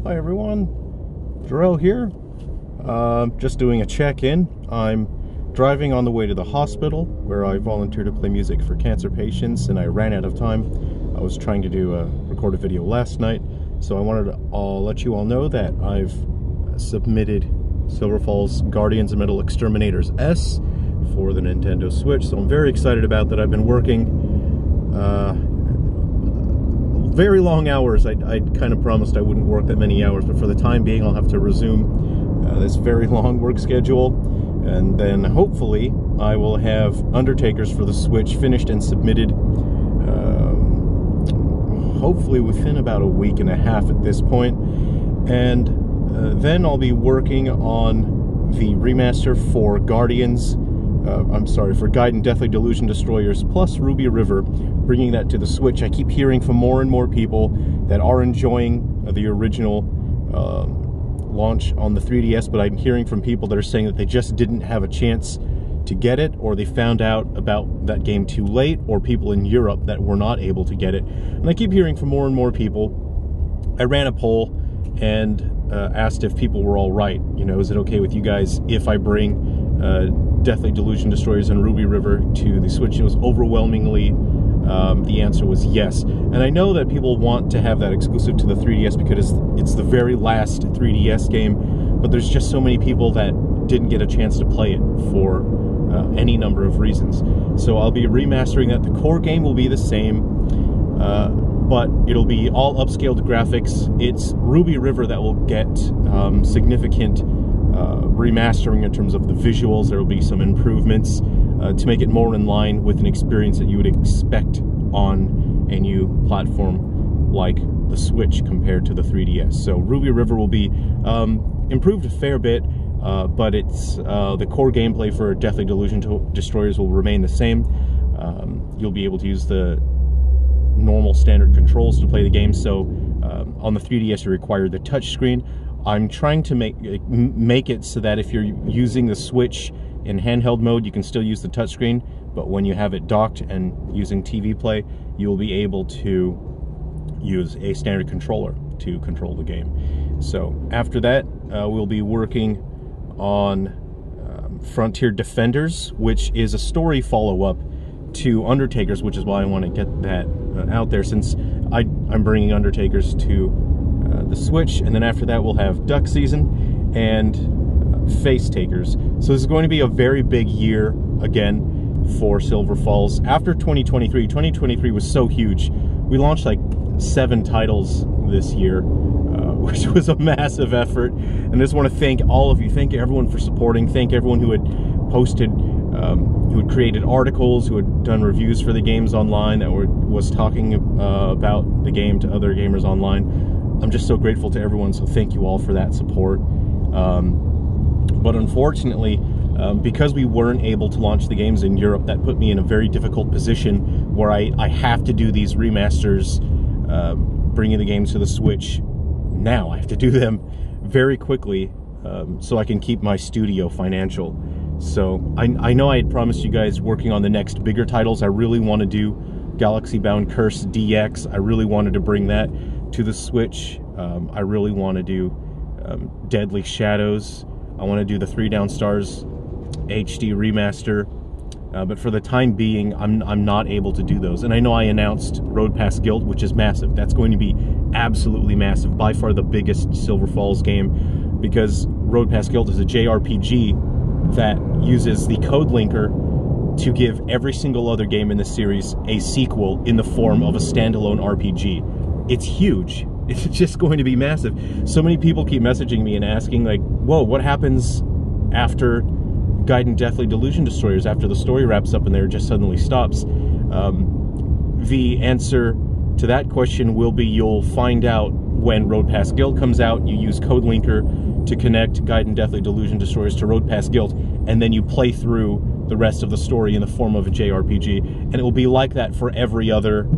Hi everyone, Jarrell here. Just doing a check-in. I'm driving on the way to the hospital where I volunteered to play music for cancer patients, and I ran out of time. I was trying to record a video last night, so I wanted to let you all know that I've submitted Silver Falls Guardians and Metal Exterminators S for the Nintendo Switch, so I'm very excited about that. I've been working very long hours. I kind of promised I wouldn't work that many hours, but for the time being I'll have to resume this very long work schedule, and then hopefully I will have Undertakers for the Switch finished and submitted hopefully within about a week and a half at this point, and then I'll be working on the remaster for for Gaiden Deathly Delusion Destroyers plus Ruby River, bringing that to the Switch. I keep hearing from more and more people that are enjoying the original launch on the 3DS, but I'm hearing from people that are saying that they just didn't have a chance to get it, or they found out about that game too late, or people in Europe that were not able to get it. And I keep hearing from more and more people. I ran a poll and asked if people were all right. You know, is it okay with you guys if I bring Deathly Delusion Destroyers and Ruby River to the Switch? It was overwhelmingly, the answer was yes. And I know that people want to have that exclusive to the 3DS because it's the very last 3DS game, but there's just so many people that didn't get a chance to play it for any number of reasons. So I'll be remastering that. The core game will be the same, but it'll be all upscaled graphics. It's Ruby River that will get significant remastering in terms of the visuals. There will be some improvements to make it more in line with an experience that you would expect on a new platform like the Switch compared to the 3DS. So Ruby River will be improved a fair bit, but it's the core gameplay for Deathly Delusion Destroyers will remain the same. You'll be able to use the normal standard controls to play the game. So on the 3DS you require the touchscreen. I'm trying to make it so that if you're using the Switch in handheld mode, you can still use the touchscreen, but when you have it docked and using TV play, you will be able to use a standard controller to control the game. So after that, we'll be working on Frontier Defenders, which is a story follow-up to Undertakers, which is why I want to get that out there, since I'm bringing Undertakers to the Switch. And then after that we'll have Duck Season and Face Takers. So this is going to be a very big year again for Silver Falls. After 2023 was so huge. We launched like 7 titles this year, which was a massive effort. And I just want to thank all of you. Thank everyone for supporting. Thank everyone who had posted, who had created articles, who had done reviews for the games online, that was talking about the game to other gamers online. I'm just so grateful to everyone, so thank you all for that support. But unfortunately, because we weren't able to launch the games in Europe, that put me in a very difficult position where I have to do these remasters, bringing the games to the Switch now. I have to do them very quickly so I can keep my studio financial. So I know I had promised you guys working on the next bigger titles. I really want to do Galaxy Bound Curse DX. I really wanted to bring that to the Switch. I really want to do Deadly Shadows. I want to do the 3 Down Stars HD remaster, but for the time being I'm not able to do those. And I know I announced Road Past Guilt, which is massive. That's going to be absolutely massive, by far the biggest Silver Falls game, because Road Past Guilt is a JRPG that uses the code linker to give every single other game in the series a sequel in the form of a standalone RPG. It's huge. It's just going to be massive. So many people keep messaging me and asking, like, whoa, what happens after Gaiden Deathly Delusion Destroyers, after the story wraps up and there just suddenly stops? The answer to that question will be, you'll find out when Road Past Guilt comes out. You use code linker to connect Gaiden Deathly Delusion Destroyers to Road Past Guilt, and then you play through the rest of the story in the form of a JRPG, and it will be like that for every other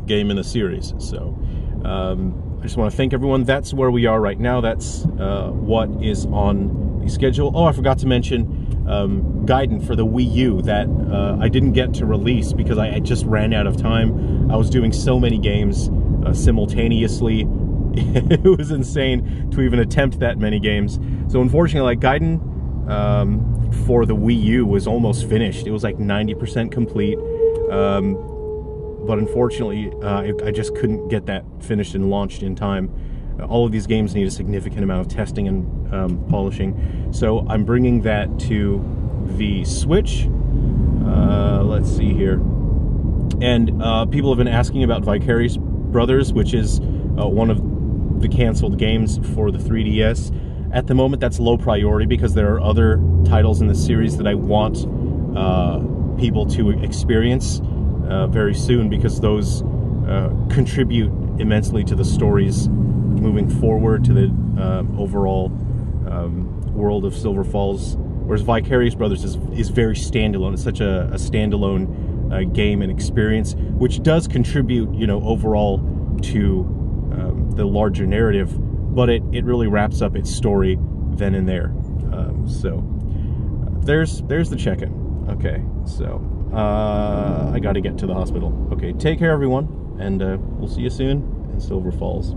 game in the series. So I just want to thank everyone. That's where we are right now. That's what is on the schedule. Oh, I forgot to mention Gaiden for the Wii U that I didn't get to release because I just ran out of time. I was doing so many games simultaneously. it was insane to even attempt that many games. So unfortunately, like Gaiden for the Wii U was almost finished. It was like 90% complete. But unfortunately, I just couldn't get that finished and launched in time. All of these games need a significant amount of testing and polishing. So I'm bringing that to the Switch. Let's see here. And people have been asking about Vicarious Brothers, which is one of the canceled games for the 3DS. At the moment, that's low priority because there are other titles in the series that I want people to experience very soon, because those contribute immensely to the stories moving forward, to the overall world of Silver Falls. Whereas Vicarious Brothers is very standalone. It's such a standalone game and experience, which does contribute, you know, overall to the larger narrative, but it really wraps up its story then and there. So there's the check-in. Okay, so I got to get to the hospital. Okay, take care, everyone, and we'll see you soon in Silver Falls.